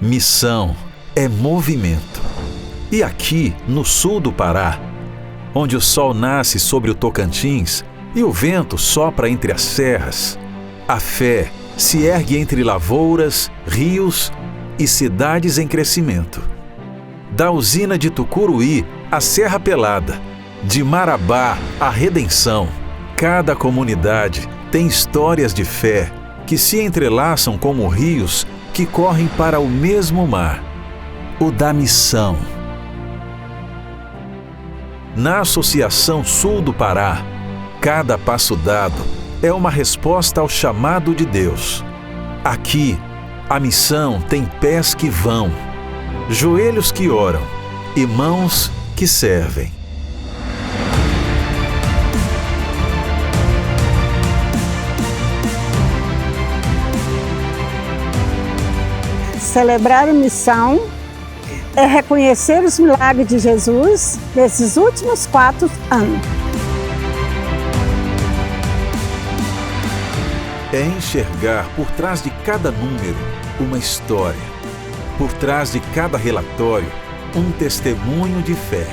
Missão é movimento. E aqui, no sul do Pará, onde o sol nasce sobre o Tocantins e o vento sopra entre as serras, a fé se ergue entre lavouras, rios e cidades em crescimento. Da usina de Tucuruí à Serra Pelada, de Marabá à Redenção, cada comunidade tem histórias de fé que se entrelaçam como rios que correm para o mesmo mar, o da missão. Na Associação Sul do Pará, cada passo dado é uma resposta ao chamado de Deus. Aqui, a missão tem pés que vão, joelhos que oram e mãos que servem. Celebrar a missão é reconhecer os milagres de Jesus nesses últimos 4 anos. É enxergar por trás de cada número uma história, por trás de cada relatório um testemunho de fé.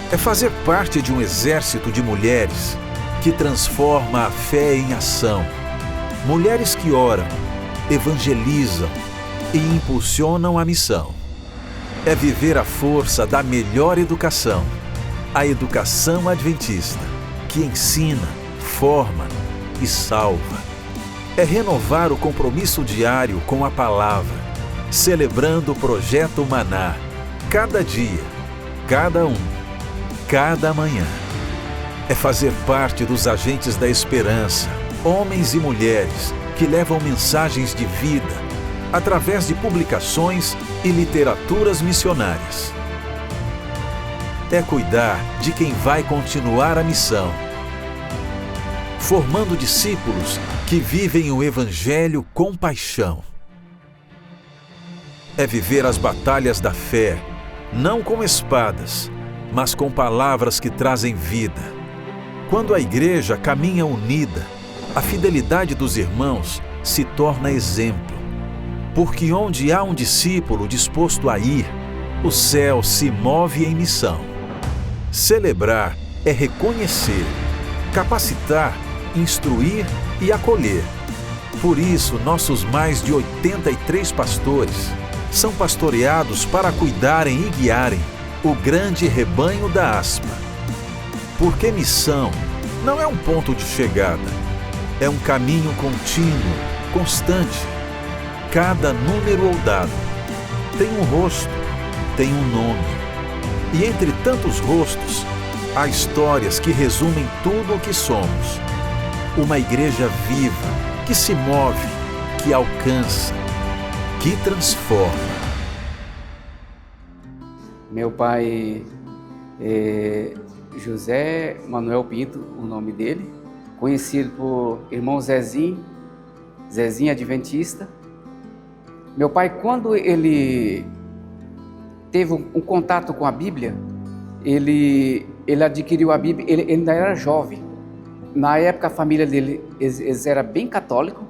É fazer parte de um exército de mulheres que transforma a fé em ação. Mulheres que oram, evangelizam e impulsionam a missão. É viver a força da melhor educação, a educação adventista, que ensina, forma e salva. É renovar o compromisso diário com a palavra, celebrando o projeto Maná, cada dia, cada um, cada manhã. É fazer parte dos agentes da esperança, homens e mulheres que levam mensagens de vida através de publicações e literaturas missionárias. É cuidar de quem vai continuar a missão, formando discípulos que vivem o Evangelho com paixão. É viver as batalhas da fé, não com espadas, mas com palavras que trazem vida. Quando a igreja caminha unida, a fidelidade dos irmãos se torna exemplo. Porque onde há um discípulo disposto a ir, o céu se move em missão. Celebrar é reconhecer, capacitar, instruir e acolher. Por isso, nossos mais de 83 pastores são pastoreados para cuidarem e guiarem o grande rebanho da ASPA. Porque missão não é um ponto de chegada, é um caminho contínuo, constante. Cada número ou dado tem um rosto, tem um nome. E entre tantos rostos, há histórias que resumem tudo o que somos. Uma igreja viva, que se move, que alcança, que transforma. Meu pai é José Manuel Pinto, o nome dele, conhecido por irmão Zezinho Adventista. Meu pai, quando ele teve um contato com a Bíblia, ele adquiriu a Bíblia, ele ainda era jovem. Na época, a família dele, eles era bem católico,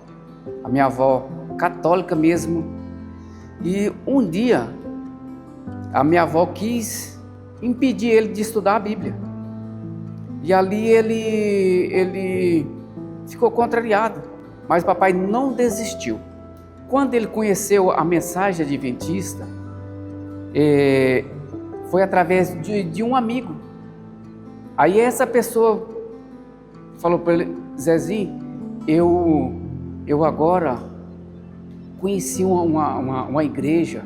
a minha avó católica mesmo. E um dia, a minha avó quis impedir ele de estudar a Bíblia. E ali ele ficou contrariado, mas papai não desistiu. Quando ele conheceu a mensagem adventista, foi através de um amigo. Aí essa pessoa falou para ele: Zezinho, eu agora conheci uma igreja,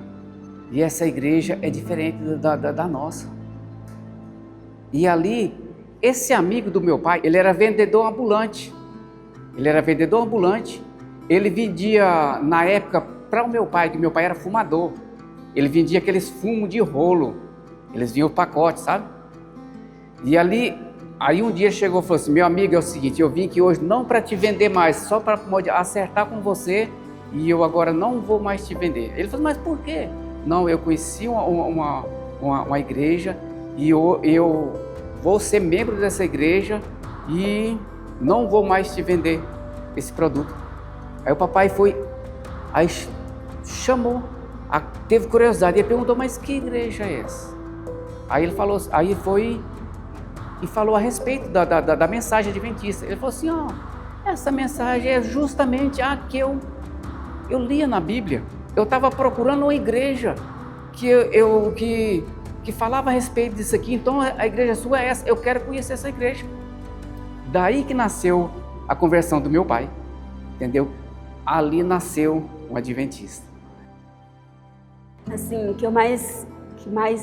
e essa igreja é diferente da nossa. E ali, esse amigo do meu pai, ele era vendedor ambulante. Ele vendia, na época, para o meu pai, que meu pai era fumador. Ele vendia aqueles fumos de rolo. Eles vinham o pacote, sabe? E ali, aí um dia chegou e falou assim: meu amigo, é o seguinte, eu vim aqui hoje não para te vender mais, só para acertar com você, e eu agora não vou mais te vender. Ele falou: mas por quê? Não, eu conheci uma igreja e eu vou ser membro dessa igreja e não vou mais te vender esse produto. Aí o papai foi, aí chamou teve curiosidade e perguntou, mas que igreja é essa? Aí ele falou, aí foi e falou a respeito da mensagem adventista. Ele falou assim, ó, essa mensagem é justamente a que eu lia na Bíblia. Eu estava procurando uma igreja que falava a respeito disso aqui, então a igreja sua é essa, eu quero conhecer essa igreja. Daí que nasceu a conversão do meu pai, entendeu? Ali nasceu um adventista. Assim, o que mais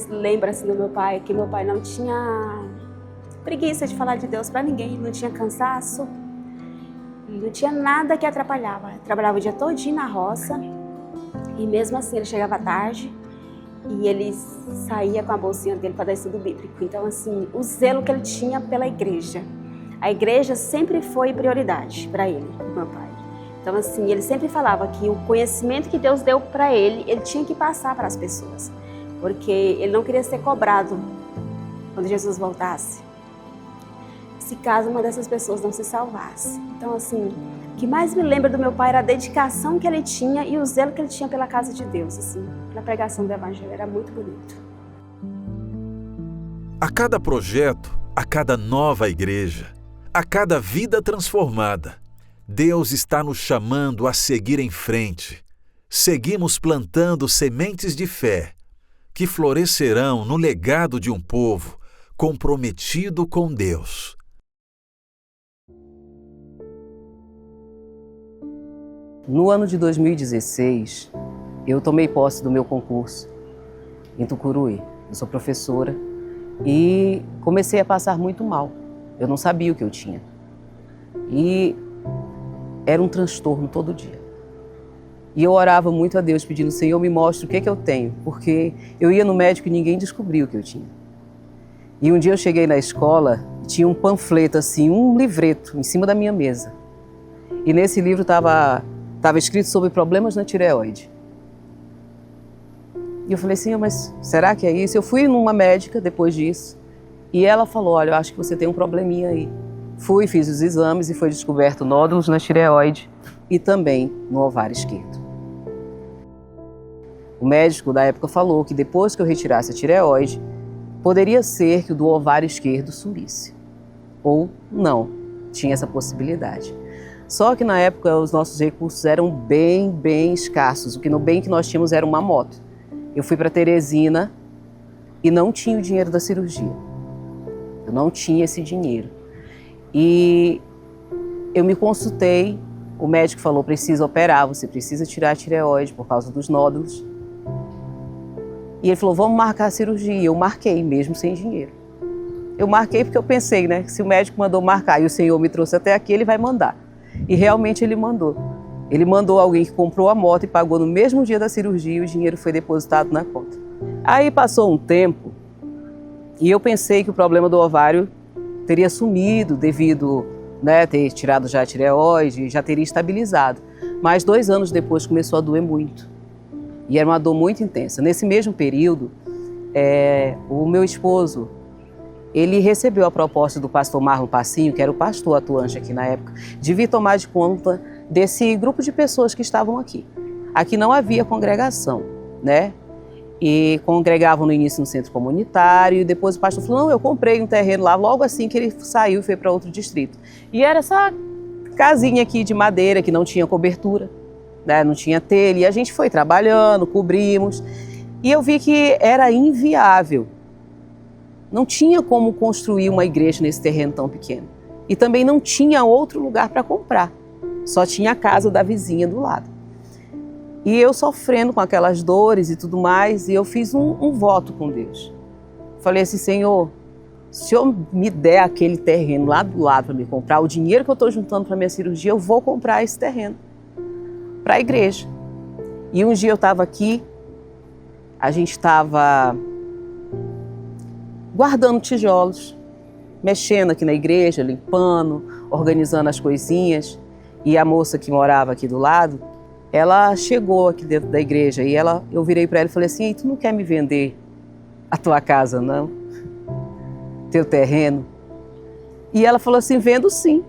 lembro assim, do meu pai é que meu pai não tinha preguiça de falar de Deus para ninguém, não tinha cansaço, não tinha nada que atrapalhava. Ele trabalhava o dia todinho na roça e mesmo assim ele chegava tarde e ele saía com a bolsinha dele para dar estudo bíblico. Então assim, o zelo que ele tinha pela igreja. A igreja sempre foi prioridade para ele, meu pai. Então assim, ele sempre falava que o conhecimento que Deus deu para ele tinha que passar para as pessoas. Porque ele não queria ser cobrado quando Jesus voltasse, se caso uma dessas pessoas não se salvasse. Então assim, o que mais me lembra do meu pai era a dedicação que ele tinha e o zelo que ele tinha pela casa de Deus, assim, pela pregação do evangelho, era muito bonito. A cada projeto, a cada nova igreja, a cada vida transformada, Deus está nos chamando a seguir em frente. Seguimos plantando sementes de fé, que florescerão no legado de um povo comprometido com Deus. No ano de 2016, eu tomei posse do meu concurso em Tucuruí. Eu sou professora e comecei a passar muito mal. Eu não sabia o que eu tinha. E era um transtorno todo dia. E eu orava muito a Deus, pedindo, Senhor, me mostre o que eu tenho. Porque eu ia no médico e ninguém descobriu o que eu tinha. E um dia eu cheguei na escola e tinha um panfleto, assim, um livreto em cima da minha mesa. E nesse livro estava escrito sobre problemas na tireoide. E eu falei, Senhor, mas será que é isso? Eu fui numa médica depois disso e ela falou, olha, eu acho que você tem um probleminha aí. Fui, fiz os exames e foi descoberto nódulos na tireoide e também no ovário esquerdo. O médico da época falou que depois que eu retirasse a tireoide, poderia ser que o do ovário esquerdo sumisse. Ou não, tinha essa possibilidade. Só que na época os nossos recursos eram bem escassos. O que no bem que nós tínhamos era uma moto. Eu fui para Teresina e não tinha o dinheiro da cirurgia. Eu não tinha esse dinheiro. E eu me consultei, o médico falou, precisa operar, você precisa tirar a tireoide por causa dos nódulos. E ele falou, vamos marcar a cirurgia. Eu marquei, mesmo sem dinheiro. Eu marquei porque eu pensei, né, que se o médico mandou marcar e o Senhor me trouxe até aqui, ele vai mandar. E realmente ele mandou. Ele mandou alguém que comprou a moto e pagou no mesmo dia da cirurgia e o dinheiro foi depositado na conta. Aí passou um tempo e eu pensei que o problema do ovário teria sumido devido, né, ter tirado já a tireoide, já teria estabilizado. Mas 2 anos depois começou a doer muito. E era uma dor muito intensa. Nesse mesmo período, o meu esposo, ele recebeu a proposta do pastor Marlon Passinho, que era o pastor atuante aqui na época, de vir tomar de conta desse grupo de pessoas que estavam aqui. Aqui não havia congregação, né? E congregavam no início no centro comunitário, e depois o pastor falou, não, eu comprei um terreno lá, logo assim que ele saiu e foi para outro distrito. E era essa casinha aqui de madeira que não tinha cobertura, né? Não tinha telha, e a gente foi trabalhando, cobrimos, e eu vi que era inviável. Não tinha como construir uma igreja nesse terreno tão pequeno. E também não tinha outro lugar para comprar. Só tinha a casa da vizinha do lado. E eu sofrendo com aquelas dores e tudo mais, e eu fiz um voto com Deus. Falei assim, Senhor, se o Senhor me der aquele terreno lá do lado para me comprar, o dinheiro que eu estou juntando para minha cirurgia, eu vou comprar esse terreno para a igreja. E um dia eu estava aqui, a gente estava guardando tijolos, mexendo aqui na igreja, limpando, organizando as coisinhas. E a moça que morava aqui do lado, ela chegou aqui dentro da igreja e eu virei para ela e falei assim, Ei, tu não quer me vender a tua casa, não? Teu terreno? E ela falou assim, vendo sim.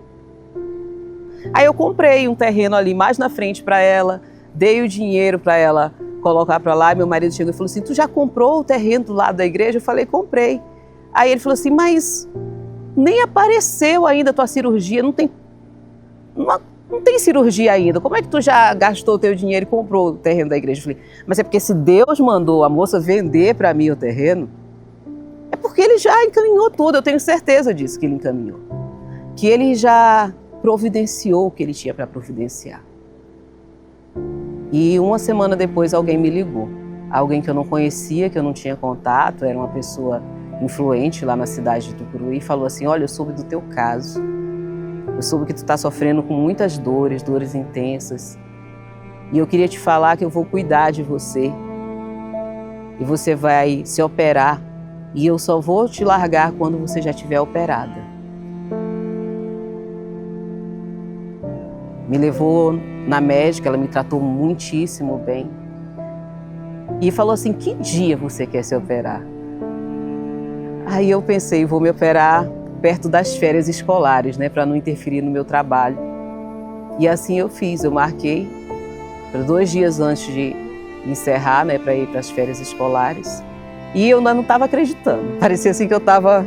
Aí eu comprei um terreno ali mais na frente para ela, dei o dinheiro para ela colocar para lá, meu marido chegou e falou assim, tu já comprou o terreno do lado da igreja? Eu falei, comprei. Aí ele falou assim, mas nem apareceu ainda a tua cirurgia, não tem cirurgia ainda, como é que tu já gastou o teu dinheiro e comprou o terreno da igreja? Eu falei, mas é porque se Deus mandou a moça vender para mim o terreno, é porque ele já encaminhou tudo, eu tenho certeza disso que ele encaminhou. Que ele já providenciou o que ele tinha para providenciar. E uma semana depois alguém me ligou. Alguém que eu não conhecia, que eu não tinha contato, era uma pessoa influente lá na cidade de Tucuruí, e falou assim, olha, eu soube do teu caso. Eu soube que tu está sofrendo com muitas dores, dores intensas. E eu queria te falar que eu vou cuidar de você. E você vai se operar. E eu só vou te largar quando você já estiver operada. Me levou na médica, ela me tratou muitíssimo bem. E falou assim, que dia você quer se operar? Aí eu pensei, vou me operar perto das férias escolares, né, para não interferir no meu trabalho. E assim eu fiz, eu marquei para 2 dias antes de encerrar, né, para ir para as férias escolares. E eu ainda não estava acreditando, parecia assim que eu estava...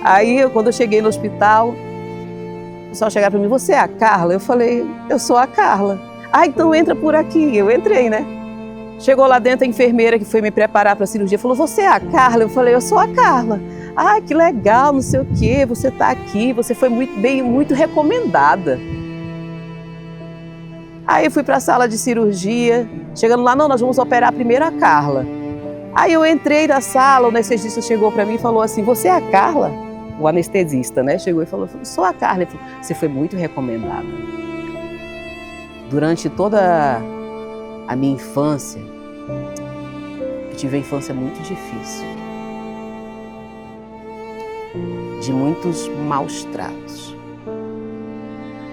Aí, quando eu cheguei no hospital, o pessoal chegava para mim, você é a Carla? Eu falei, eu sou a Carla. Ah, então entra por aqui. Eu entrei, né? Chegou lá dentro a enfermeira que foi me preparar para a cirurgia, falou, você é a Carla? Eu falei, eu sou a Carla. Ah, que legal, não sei o quê, você está aqui, você foi muito bem, muito recomendada. Aí eu fui para a sala de cirurgia, chegando lá, não, nós vamos operar primeiro a Carla. Aí eu entrei na sala, o anestesista chegou para mim e falou assim, você é a Carla? O anestesista, né, chegou e falou, sou a Carla. Ele falou, você foi muito recomendada. Durante toda a minha infância, eu tive uma infância muito difícil. De muitos maus tratos.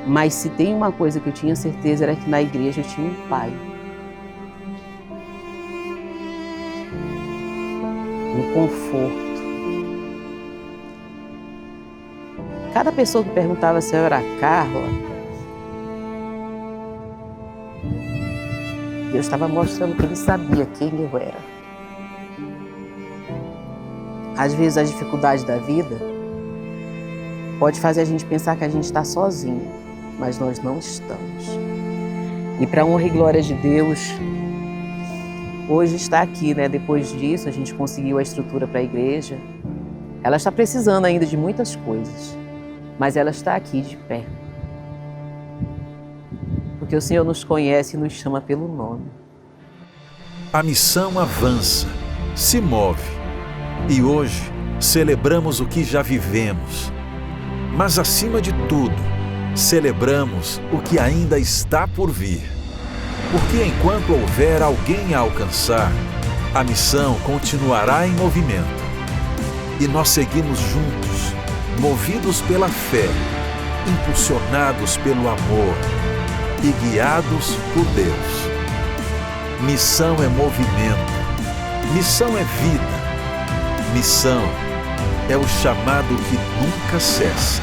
Mas se tem uma coisa que eu tinha certeza era que na igreja eu tinha um pai. Um conforto. Cada pessoa que perguntava se eu era a Carla, Deus estava mostrando que Ele sabia quem eu era. Às vezes a dificuldade da vida pode fazer a gente pensar que a gente está sozinho, mas nós não estamos. E para a honra e glória de Deus, hoje está aqui, né? Depois disso, a gente conseguiu a estrutura para a igreja. Ela está precisando ainda de muitas coisas, mas ela está aqui de pé. Porque o Senhor nos conhece e nos chama pelo nome. A missão avança, se move. E hoje celebramos o que já vivemos. Mas, acima de tudo, celebramos o que ainda está por vir. Porque enquanto houver alguém a alcançar, a missão continuará em movimento. E nós seguimos juntos, movidos pela fé, impulsionados pelo amor e guiados por Deus. Missão é movimento, missão é vida, missão é o chamado que nunca cessa.